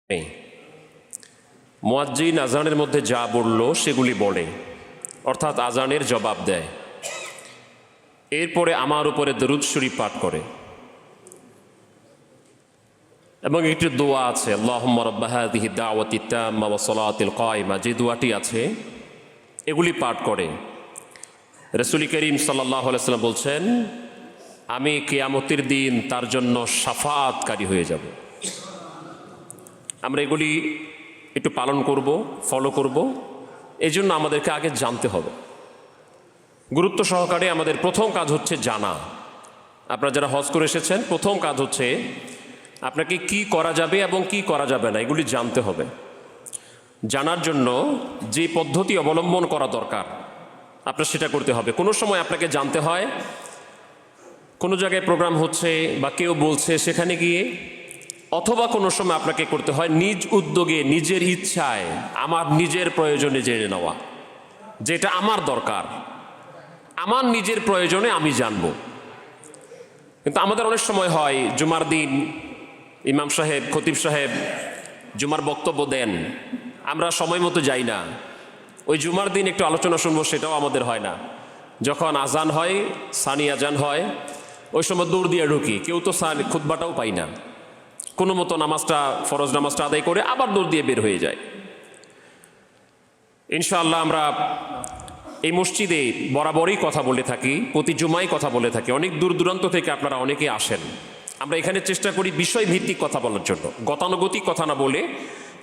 নেই। মুয়াজ্জিন আজানের মধ্যে যা বলল সেগুলি বলে, অর্থাৎ আজানের জবাব দেয়। এরপরে আমার উপরে দরুদ শরীফ পাঠ করে এবং একটি দোয়া আছে, আল্লাহুম্মা রাব্বা হাযিহি দাওয়াতি তাম্মা ওয়া সালাতিল কায়িমা, যে দোয়াটি আছে এগুলি পাঠ করে। রাসূল করিম সাল্লাল্লাহু আলাইহি ওয়াসাল্লাম বলছেন, আমি কিয়ামতের দিন তার জন্য শাফাআতকারী হয়ে যাব। আমরা এগুলি একটু পালন করব, ফলো করব। এই জন্য আমাদেরকে আগে জানতে হবে। গুরুত্ব সহকারে আমাদের প্রথম কাজ হচ্ছে জানা। আপনারা যারা হজ করে এসেছেন, প্রথম কাজ হচ্ছে আপনাকে কি করা যাবে এবং কি করা যাবে না এগুলি জানতে হবে। জানার জন্য যে পদ্ধতি অবলম্বন করা দরকার আপনার সেটা করতে হবে। কোনো সময় আপনাকে জানতে হয় কোনো জায়গায় প্রোগ্রাম হচ্ছে বা কেউ বলছে সেখানে গিয়ে, অথবা কোনো সময় আপনাকে করতে হয় নিজ উদ্যোগে, নিজের ইচ্ছায়, আমার নিজের প্রয়োজনে জেনে নেওয়া, যেটা আমার দরকার, আমার নিজের প্রয়োজনে আমি জানব। কিন্তু আমাদের অনেক সময় হয় জুমার দিন ইমাম সাহেব, খতিব সাহেব জুমার বক্তব্য দেন, আমরা সময় মতো যাই না। ওই জুমার দিন একটু আলোচনা শুনবো সেটাও আমাদের হয় না। যখন আজান হয়, সানি আজান হয়, ওই সময় দৌড় দিয়ে ঢুকি, কেউ তো খুতবাটাও পাই না। কোনো মতো নামাজটা, ফরজ নামাজটা আদায় করে আবার দৌড় দিয়ে বের হয়ে যায়। ইনশাআল্লাহ আমরা এই মসজিদে বরাবরই কথা বলে থাকি, প্রতি জুমাই কথা বলে থাকি। অনেক দূর দূরান্ত থেকে আপনারা অনেকে আসেন। আমরা এখানে চেষ্টা করি বিষয় ভিত্তিক কথা বলার জন্য, গতানুগতিক কথা না বলে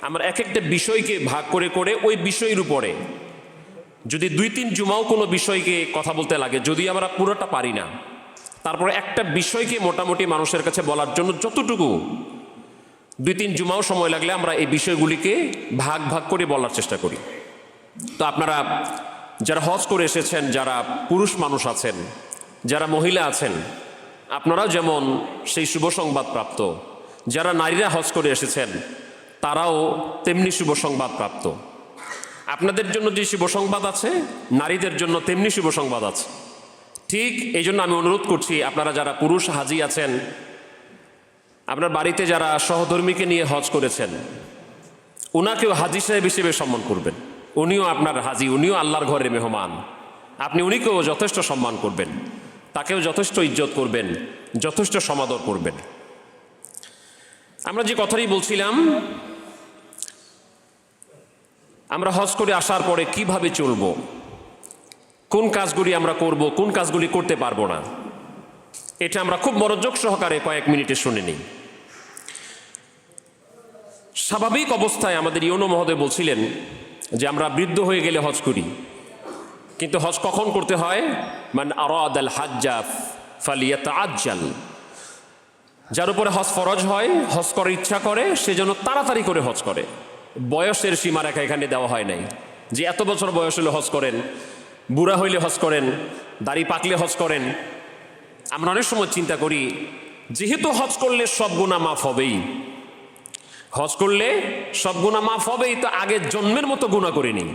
আমরা এক একটা বিষয়কে ভাগ করে করে ওই বিষয়ের উপরে যদি 2-3 জুমাও কোনো বিষয়কে কথা বলতে লাগে, যদি আমরা পুরোটা পারি না, তারপরে একটা বিষয়কে মোটামুটি মানুষের কাছে বলার জন্য যতটুকু 2-3 জুমাও সময় লাগলে আমরা এই বিষয়গুলিকে ভাগ ভাগ করে বলার চেষ্টা করি। তো আপনারা যারা হজ করে এসেছেন, যারা পুরুষ মানুষ আছেন, যারা মহিলা আছেন, আপনারাও যেমন সেই শুভ সংবাদ প্রাপ্ত। যারা নারীরা হজ করে এসেছেন তারাও তেমনি শুভ সংবাদ প্রাপ্ত। আপনাদের জন্য যে শুভ সংবাদ আছে, নারীদের জন্য তেমনি শুভ সংবাদ আছে। ঠিক এই জন্য আমি অনুরোধ করছি, আপনারা যারা পুরুষ হাজি আছেন, আপনার বাড়িতে যারা সহধর্মীকে নিয়ে হজ করেছেন, ওনাকেও হাজি সাহেব হিসেবে সম্মান করবেন। উনিও আপনার হাজি, উনিও আল্লাহর ঘরের মেহমান। আপনি উনিকেও যথেষ্ট সম্মান করবেন, তাকেও যথেষ্ট ইজ্জত করবেন, যথেষ্ট সমাদর করবেন। আমরা যে কথাটি বলছিলাম, আমরা হজ করে আসার পরে কিভাবে চলব, কোন কাজগুলি আমরা করব, কোন কাজগুলি করতে পারবো না, এটা আমরা খুব মনোযোগ সহকারে কয়েক মিনিটে শুনে নিই। স্বাভাবিক অবস্থায় আমাদের ইউনো মহোদয় বলছিলেন যে আমরা বৃদ্ধ হয়ে গেলে হজ করি, কিন্তু হজ কখন করতে হয়? মান আরাদাল হাজ্জা ফালিয়াতাআজ্জাল, যার উপরে হজ ফরজ হয়, হজ করার ইচ্ছা করে, সে যেন তাড়াতাড়ি করে হজ করে। বয়সের সীমারেখা এখানে দেওয়া হয় নাই যে এত বছর বয়স হলে হজ করেন, বুড়া হইলে হজ করেন, দাড়ি পাকলে হজ করেন। আমরা অনেক সময় চিন্তা করি যেহেতু হজ করলে সব গুনাহ মাফ হবেই, হজ করলে সব গুনাহ মাফ হবেই, তো আগে জন্মের মতো গুনাহ করে নিই,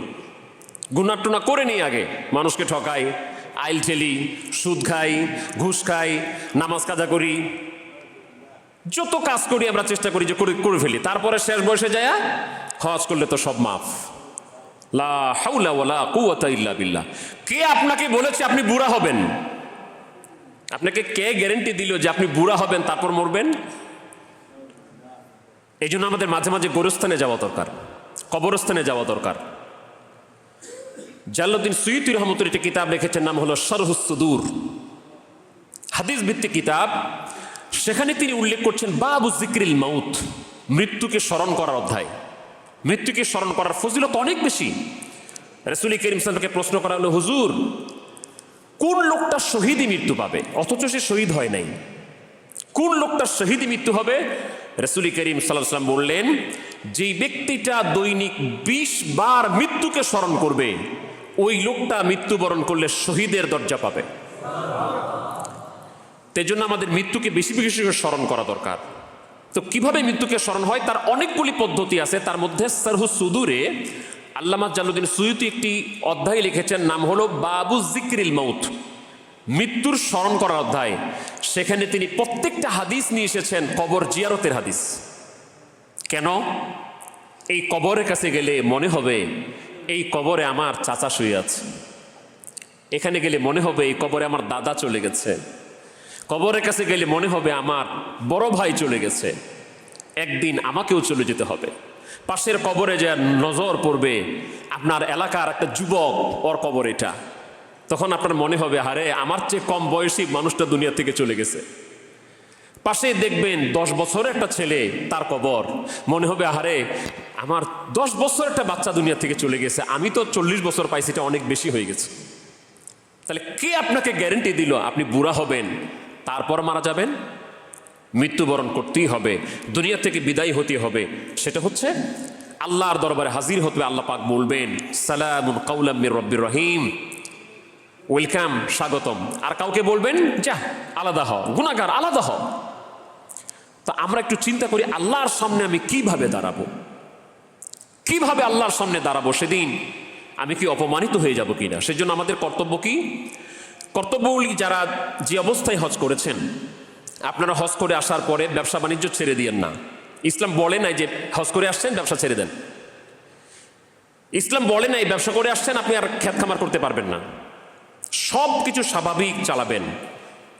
গুনাহ টুনা করে নিই, আগে মানুষকে ঠকাই, আইল ঠেলি, সুদ খাই, ঘুষ খাই, নামাজ কাজা করি, যত কাজ করি আমরা চেষ্টা করি যে করে ফেলি। তারপরে শেষ বয়সে যায় হজ করলে তো সব মাফ। লা হাওলা ওয়ালা কুওয়াতা ইল্লা বিল্লাহ। কে আপনাকে বলেছে আপনি বুড়া হবেন? আপনাকে কে গ্যারান্টি দিল যে আপনি বুড়া হবেন তারপর মরবেন? এই জন্য আমাদের মাঝে মাঝে গোরস্থানে যাওয়া দরকার, কবরস্থানে যাওয়া দরকার। জালালউদ্দিন সুয়ুতী রহমতুল্লাহ একটি কিতাব লিখেছেন, নাম হলো শারহুস সুদূর, হাদিস ভিত্তিক কিতাব। সেখানে তিনি উল্লেখ করছেন বাবু যিকরিল মাউত, মৃত্যুকে স্মরণ করার অধ্যায়। মৃত্যুকে স্মরণ করার ফজিলত অনেক বেশি। রাসূল করিম সাল্লাল্লাহু আলাইহি ওয়াসাল্লামকে প্রশ্ন করা হলো, হুজুর কোন লোকটা শহীদই মৃত্যু পাবে, অথচ সে শহীদ হয় নাই, কোন লোকটা শহীদই মৃত্যু হবে? রাসূল করিম সাল্লাল্লাহু আলাইহি ওয়াসাল্লাম বললেন, যেই ব্যক্তিটা দৈনিক 20 বার মৃত্যুকে স্মরণ করবে, ওই লোকটা মৃত্যুবরণ করলে শহীদের দরজা পাবে। তাই জন্য আমাদের মৃত্যুকে বেশি বেশি করে স্মরণ করা দরকার। তো কিভাবে মৃত্যুকে স্মরণ হয় তার অনেকগুলি পদ্ধতি আছে। তার মধ্যে শারহুস সুদূরে আল্লামা জালালউদ্দিন সুয়ুতী একটি অধ্যায় লিখেছেন, নাম হলো বাবু যিকরিল মাউত, মৃত্যুর স্মরণ করার অধ্যায়। সেখানে তিনি প্রত্যেকটা হাদিস নিয়ে এসেছেন কবর জিয়ারতের হাদিস। কেন? এই কবরের কাছে গেলে মনে হবে এই কবরে আমার চাচা শুয়ে আছে, এখানে গেলে মনে হবে এই কবরে আমার দাদা চলে গেছে, কবরের কাছে গেলে মনে হবে আমার বড় ভাই চলে গেছে, একদিন আমাকেও চলে যেতে হবে। পাশের কবরে যে নজর পড়বে আপনার এলাকার একটা যুবক, ওর কবর এটা, তখন আপনার মনে হবে আরে আমার চেয়ে কম বয়সী মানুষটা দুনিয়া থেকে চলে গেছে। পাশে দেখবেন 10 বছরের একটা ছেলে, তার কবর, মনে হবে আরে আমার 10 বছর একটা বাচ্চা দুনিয়া থেকে চলে গেছে, আমি তো 40 বছর পাইছি, এটা অনেক বেশি হয়ে গেছে। তাহলে কে আপনাকে গ্যারেন্টি দিল আপনি বুড়া হবেন তারপর মারা যাবেন? মৃত্যুবরণ করতেই হবে, দুনিয়া থেকে বিদায় হতে হবে। সেটা হচ্ছে আল্লাহর দরবারে হাজির হতে হবে। আল্লাহ পাক বলবেন সালামুন কাওলাম মির রব্বির রহিম, ওয়েলকাম, স্বাগতম। আর কাউকে বলবেন যা আলাদা হও, গুনাহগার আলাদা হও। তো আমরা একটু চিন্তা করি আল্লাহর সামনে আমি কিভাবে দাঁড়াবো, কিভাবে আল্লাহর সামনে দাঁড়াবো, সেদিন আমি কি অপমানিত হয়ে যাব কিনা। সেজন্য আমাদের কর্তব্য কি? কর্তব্যগুলি যারা যে অবস্থায় হজ করেছেন, আপনারা হজ করে আসার পরে ব্যবসা বাণিজ্য ছেড়ে দিয়েন না। ইসলাম বলে নাই যে হজ করে আসছেন ব্যবসা ছেড়ে দেন। ইসলাম বলে নাই ব্যবসা করে আসছেন আপনি আর খেত খামার করতে পারবেন না। সব কিছু স্বাভাবিক চালাবেন,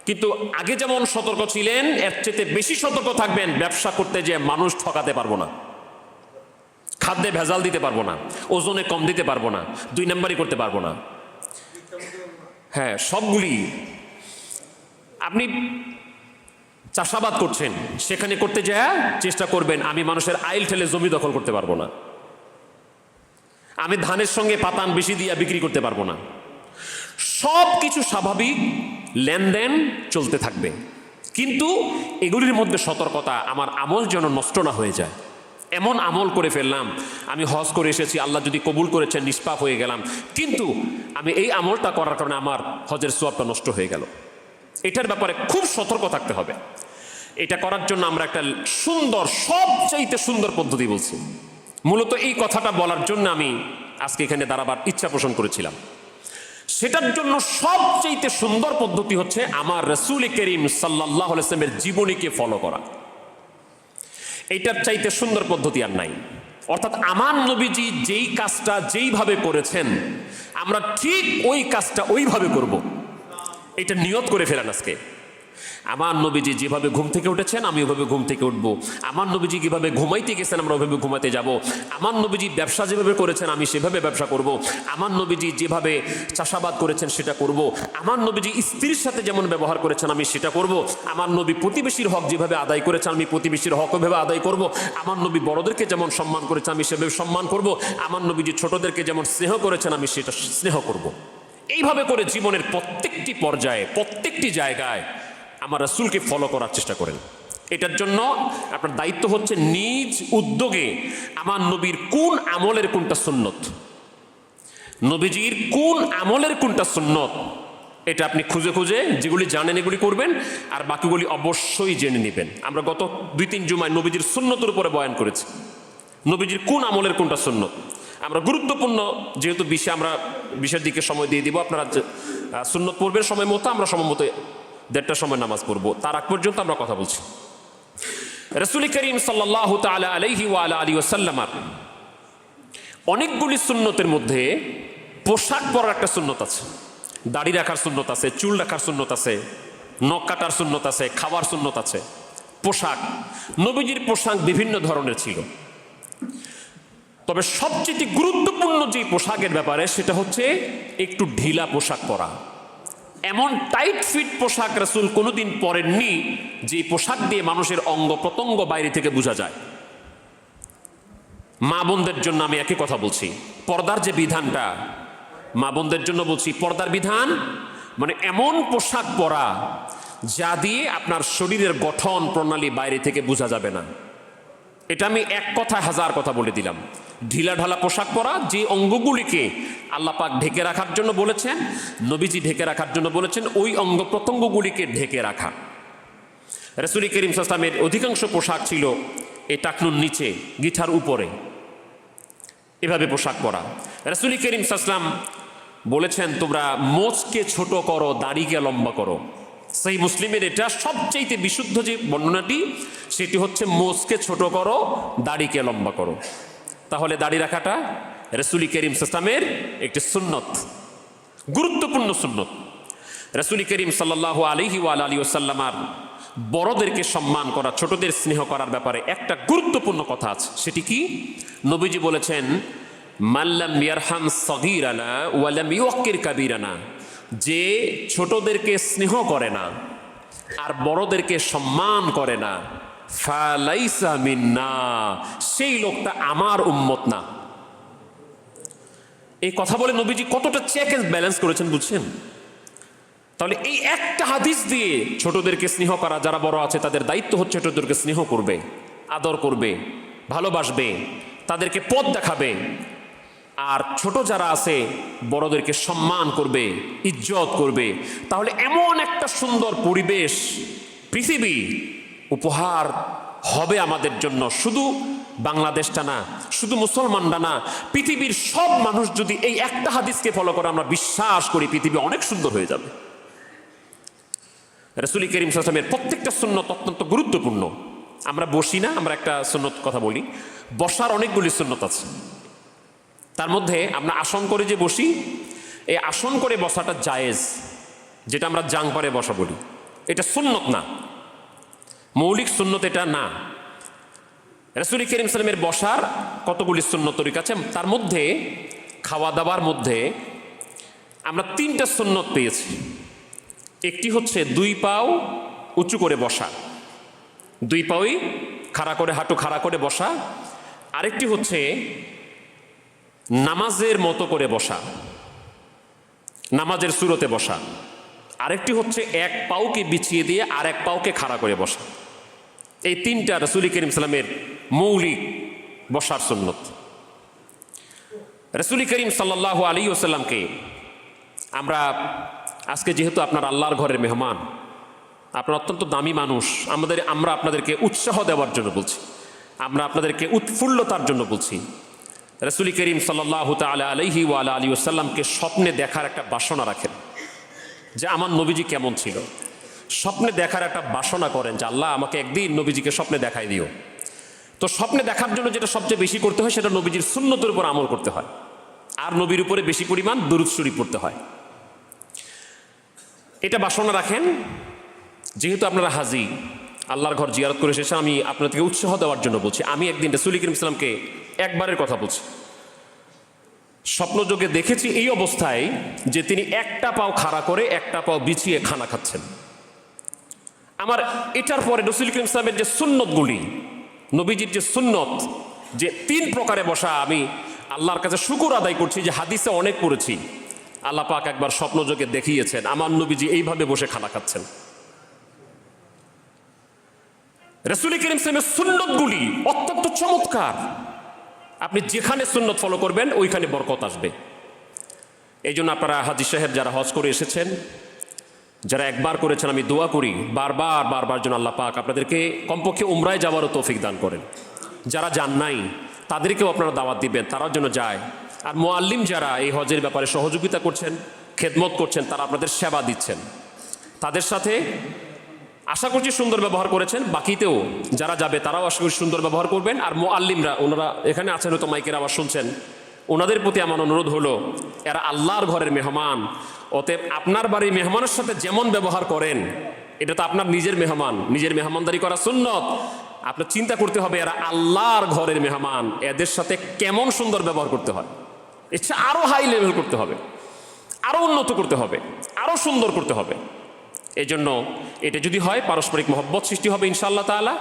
কিন্তু আগে যেমন সতর্ক ছিলেন এর চেয়ে বেশি সতর্ক থাকবেন। ব্যবসা করতে যে মানুষ ঠকাতে পারবো না, খাদ্যে ভেজাল দিতে পারবো না, ওজনে কম দিতে পারবো না, 2 নাম্বারই করতে পারবো না। হ্যাঁ, সবগুলি আপনি চাষাবাদ করছেন, সেখানে করতে যায় চেষ্টা করবেন আমি মানুষের আইল ঠেলে জমি দখল করতে পারবো না, আমি ধানের সঙ্গে পাতান বেশি দিয়ে বিক্রি করতে পারবো না। সব কিছু স্বাভাবিক লেনদেন চলতে থাকবে, কিন্তু এগুলির মধ্যে সতর্কতা, আমার আমল যেন নষ্ট না হয়ে যায়। এমন আমল করে ফেললাম, আমি হজ করে এসেছি, আল্লাহ যদি কবুল করেছেন নিষ্পাপ হয়ে গেলাম, কিন্তু আমি এই আমলটা করার কারণে আমার হজের সওয়াবটা নষ্ট হয়ে গেল। এটার ব্যাপারে খুব সতর্ক থাকতে হবে। এটা করার জন্য আমরা একটা সুন্দর, সবচাইতে সুন্দর পদ্ধতি বলছি। মূলত এই কথাটা বলার জন্য আমি আজকে এখানে দাঁড়াবার ইচ্ছা পোষণ করেছিলাম। সেটার জন্য সবচাইতে সুন্দর পদ্ধতি হচ্ছে আমার রাসূল করিম সাল্লাল্লাহু আলাইহি ওয়াসাল্লামের জীবনীকে ফলো করা। এইটার চাইতে সুন্দর পদ্ধতি আর নাই। অর্থাৎ আমার নবীজি যেই কাজটা যেইভাবে করেছেন আমরা ঠিক ওই কাজটা ওইভাবে করব। এটা নিয়ত করে ফেলেন আজকে। আমার নবীজি যেভাবে ঘুম থেকে উঠেছেন আমি ওইভাবে ঘুম থেকে উঠবো। আমার নবীজি কিভাবে ঘুমাইতে গেছেন আমরা ওইভাবে ঘুমাতে যাব। আমার নবীজি ব্যবসা যেভাবে করেছেন আমি সেভাবে ব্যবসা করব। আমার নবীজি যেভাবে চাষাবাদ করেছেন সেটা করব। আমার নবীজি স্ত্রীর সাথে যেমন ব্যবহার করেছেন আমি সেটা করব। আমার নবী প্রতিবেশীর হক যেভাবে আদায় করেছেন আমি প্রতিবেশীর হক ওইভাবে আদায় করব। আমার নবী বড়দেরকে যেমন সম্মান করেছেন আমি সেভাবে সম্মান করব। আমার নবীজি ছোটদেরকে যেমন স্নেহ করেছেন আমি সেটা স্নেহ করব। এইভাবে করে জীবনের প্রত্যেকটি পর্যায়ে, প্রত্যেকটি জায়গায় আমার রাসূলকে ফলো করার চেষ্টা করেন। এটার জন্য আপনার দায়িত্ব হচ্ছে নিজ উদ্যোগে আমার নবীর কোন আমলের কোনটা সুন্নত, নবীজির কোন আমলের কোনটা সুন্নত, এটা আপনি খুঁজে খুঁজে যেগুলি জানেন এগুলি করবেন, আর বাকিগুলি অবশ্যই জেনে নেবেন। আমরা গত 2-3 জুমায় নবীজির সুন্নতের উপরে বয়ান করেছি, নবীজির কোন আমলের কোনটা সুন্নত। আমরা গুরুত্বপূর্ণ যেহেতু আমরা বিশের দিকে সময় দিয়ে দিব, আপনারা সুন্নত পড়বেন সময় মতো, আমরা সময় মতো 1:30টার সময় নামাজ পড়বো, তার আগ পর্যন্ত আমরা কথা বলছি। রাসূল করিম সাল্লাল্লাহু তাআলা আলাইহি ওয়া আলা আলিহি ওয়াসাল্লামের অনেকগুলি সুন্নতের মধ্যে পোশাক পরার একটা সুন্নত আছে, দাড়ি রাখার সুন্নত আছে, চুল রাখার সুন্নত আছে, নখ কাটার সুন্নত আছে, খাওয়ার সুন্নত আছে। পোশাক, নবীজির পোশাক বিভিন্ন ধরনের ছিল, তবে সবচেয়ে গুরুত্বপূর্ণ যে পোশাকের ব্যাপারে সেটা হচ্ছে একটু ঢিলা পোশাক পরা। এমন টাইট ফিট পোশাক রাসূল কোনোদিন পরেননি যে পোশাক দিয়ে মানুষের অঙ্গ প্রত্যঙ্গ বাইরে থেকে বোঝা যায়। মা বোনদের জন্য আমি একই কথা বলছি, পর্দার যে বিধানটা মা বোনদের জন্য বলছি, পর্দার বিধান মানে এমন পোশাক পরা যা দিয়ে আপনার শরীরের গঠন প্রণালী বাইরে থেকে বোঝা যাবে না। এটা আমি এক কথায় 1000 কথা বলে দিলাম। ঢিলা ঢালা পোশাক পরা, যে অঙ্গগুলিকে আল্লাহ পাক ঢেকে রাখার জন্য বলেছেন, নবীজি ঢেকে রাখার জন্য বলেছেন, ওই অঙ্গ প্রত্যঙ্গগুলিকে ঢেকে রাখা। রাসূল করিম সাল্লাল্লাহু আলাইহি ওয়াসাল্লামের অধিকাংশ পোশাক ছিল এই টাকনুর নিচে, গিঠার উপরে, এভাবে পোশাক পরা। রাসূল করিম সাল্লাল্লাহু আলাইহি ওয়াসাল্লাম বলেছেন তোমরা মোচকে ছোট করো, দাড়িকে লম্বা করো। সেই মুসলিমের এটা সবচেয়ে বিশুদ্ধ যে বর্ণনাটি, সেটি হচ্ছে মোজকে ছোট করো, দাড়িকে লম্বা করো। তাহলে দাড়ি রাখাটা রাসূল করিম সাল্লাল্লাহু একটি সুন্নত, গুরুত্বপূর্ণ সুন্নত। রাসূল করিম সাল্লাল্লাহু আলাইহি ওয়াসাল্লাম বড়দেরকে সম্মান করা, ছোটদের স্নেহ করার ব্যাপারে একটা গুরুত্বপূর্ণ কথা আছে। সেটি কি? নবীজি বলেছেন, মাল্লাম ইয়ারহাম সগীরানা ওয়ালাম ইউক্কির কাবীরানা, যে ছোটদেরকে স্নেহ করে না আর বড়দেরকে সম্মান করে না, ফালাইসা মিন্না, সেই লোকটা আমার উম্মত না। এই কথা বলে নবীজি কতটা চেক এন্ড ব্যালেন্স করেছেন বুঝছেন? তাহলে এই একটা হাদিস দিয়ে ছোটদেরকে স্নেহ করা, যারা বড় আছে তাদের দায়িত্ব হচ্ছে ছোটদেরকে স্নেহ করবে, আদর করবে, ভালোবাসবে, তাদেরকে পথ দেখাবে। আর ছোট যারা আছে বড়দেরকে সম্মান করবে, ইজ্জত করবে। তাহলে এমন একটা সুন্দর পরিবেশ, পৃথিবী উপহার হবে আমাদের জন্য। শুধু বাংলাদেশটা না, শুধু মুসলমানরা না, পৃথিবীর সব মানুষ যদি এই একটা হাদিসকে ফলো করে, আমরা বিশ্বাস করি পৃথিবী অনেক সুন্দর হয়ে যাবে। রাসূল করিম সাল্লাল্লাহু আলাইহি ওয়াসাল্লামের প্রত্যেকটা সুন্নত অত্যন্ত গুরুত্বপূর্ণ। আমরা বসি না, আমরা একটা সুন্নত কথা বলি, বসার অনেকগুলি সুন্নত আছে। তার মধ্যে আমরা আসন করে যে বসি, এই আসন করে বসাটা জায়েজ, যেটা আমরা জাংপারে বসা বলি, এটা সুন্নত না, মৌলিক সুন্নত এটা না। রাসূল করিম সাল্লাল্লাহু আলাইহি ওয়াসাল্লামের বসার কতগুলি সুন্নত তরিকা আছে। তার মধ্যে খাওয়া দাওয়ার মধ্যে আমরা 3টা সুন্নত পেয়েছি। একটি হচ্ছে 2 পাও উঁচু করে বসা, 2 পাওই খাড়া করে, হাঁটু খাড়া করে বসা। আরেকটি হচ্ছে নামাজের মতো করে বসা, নামাজের সুরতে বসা। আরেকটি হচ্ছে 1 পাওকে বিছিয়ে দিয়ে আর 1 পাওকে খাড়া করে বসা। এই 3টা রাসূল করিম সাল্লাল্লাহু আলাইহি ওয়াসাল্লামের মৌলিক বসার সুন্নত। রাসূল করিম সাল্লাল্লাহু আলাইহি ওয়াসাল্লামকে আমরা আজকে, যেহেতু আপনার আল্লাহর ঘরের মেহমান, আপনার অত্যন্ত দামি মানুষ, আমরা আপনাদেরকে উৎসাহ দেওয়ার জন্য বলছি, আমরা আপনাদেরকে উৎফুল্লতার জন্য বলছি। রাসূল করিম সাল্লাল্লাহু তাআলা আলাইহি ওয়া আলিহি ওয়াসাল্লামকে স্বপ্নে দেখার একটা বাসনা রাখেন, যে আমার নবীজি কেমন ছিল। স্বপ্নে দেখার একটা বাসনা করেন যে আল্লাহ আমাকে একদিন নবীজিকে স্বপ্নে দেখাই দিও। তো স্বপ্নে দেখার জন্য যেটা সবচেয়ে বেশি করতে হয়, সেটা নবীজির সুন্নতের উপর আমল করতে হয়, আর নবীর উপরে বেশি পরিমাণ দুরূদ শরীফ পড়তে হয়। এটা বাসনা রাখেন। যেহেতু আপনারা হাজি, আল্লাহর ঘর জিয়ারত করে এসেছেন, আমি আপনাদেরকে উৎসাহ দেওয়ার জন্য বলছি। আমি একদিন রাসূল করিম সাল্লাল্লাহু আলাইহি ওয়াসাল্লামকে একবারের কথা বলছি, স্বপ্নযোগে দেখেছি এই অবস্থায় যে তিনি 1টা পাও খাড়া করে 1টা পাও বিছিয়ে খানা খাচ্ছেন। আমার এটার পরে রাসূল করিম সাল্লাল্লাহু আলাইহি ওয়াসাল্লামের যে সুন্নতগুলি, নবীজির যে সুন্নত, যে 3 প্রকারে বসা, আমি আল্লাহর কাছে শুকর আদায় করছি যে হাদিসে অনেক পড়েছি, আল্লাহ পাক একবার স্বপ্নযোগে দেখিয়েছেন আমার নবীজি এইভাবে বসে খানা খাচ্ছেন। রাসূল করিম সাল্লাল্লাহু আলাইহি ওয়াসাল্লামের সুন্নতগুলি অত্যন্ত চমৎকার। আপনি যেখানে সুন্নত ফলো করবেন ওইখানে বরকত আসবে। এই জন্য আপনারা হাজী সাহেব যারা হজ করে এসেছেন, যারা একবার করেছেন, আমি দোয়া করি বারবার যেন আল্লাহ পাক আপনাদেরকে কমপক্ষে উমরায় যাওয়ারও তৌফিক দান করেন। যারা যান নাই তাদেরকেও আপনারা দাওয়াত দিবেন, তারাও যেন যায়। আর মুআল্লিম যারা এই হজের ব্যাপারে সহযোগিতা করছেন, খেদমত করছেন, তারা আপনাদের সেবা দিচ্ছেন, তাদের সাথে আশা করছি সুন্দর ব্যবহার করেছেন। বাকিতেও যারা যাবে তারাও আশা করছি সুন্দর ব্যবহার করবেন। আর মুআল্লিমরা, ওনারা এখানে আছেন, হয়তো মাইকের আওয়াজ শুনছেন, ওনাদের প্রতি আমার অনুরোধ হলো, এরা আল্লাহর ঘরের মেহমান, অতএব আপনার বাড়ির মেহমানের সাথে যেমন ব্যবহার করেন, এটা তো আপনার নিজের মেহমান, নিজের মেহমানদারি করা সুন্নত। আপনার চিন্তা করতে হবে এরা আল্লাহর ঘরের মেহমান, এদের সাথে কেমন সুন্দর ব্যবহার করতে হয়। ইচ্ছা আরো হাই লেভেল করতে হবে, আরো উন্নত করতে হবে, আরো সুন্দর করতে হবে। এই জন্য এটা যদি হয় পারস্পরিক মহব্বত সৃষ্টি হবে ইনশাআল্লাহ তাআলা।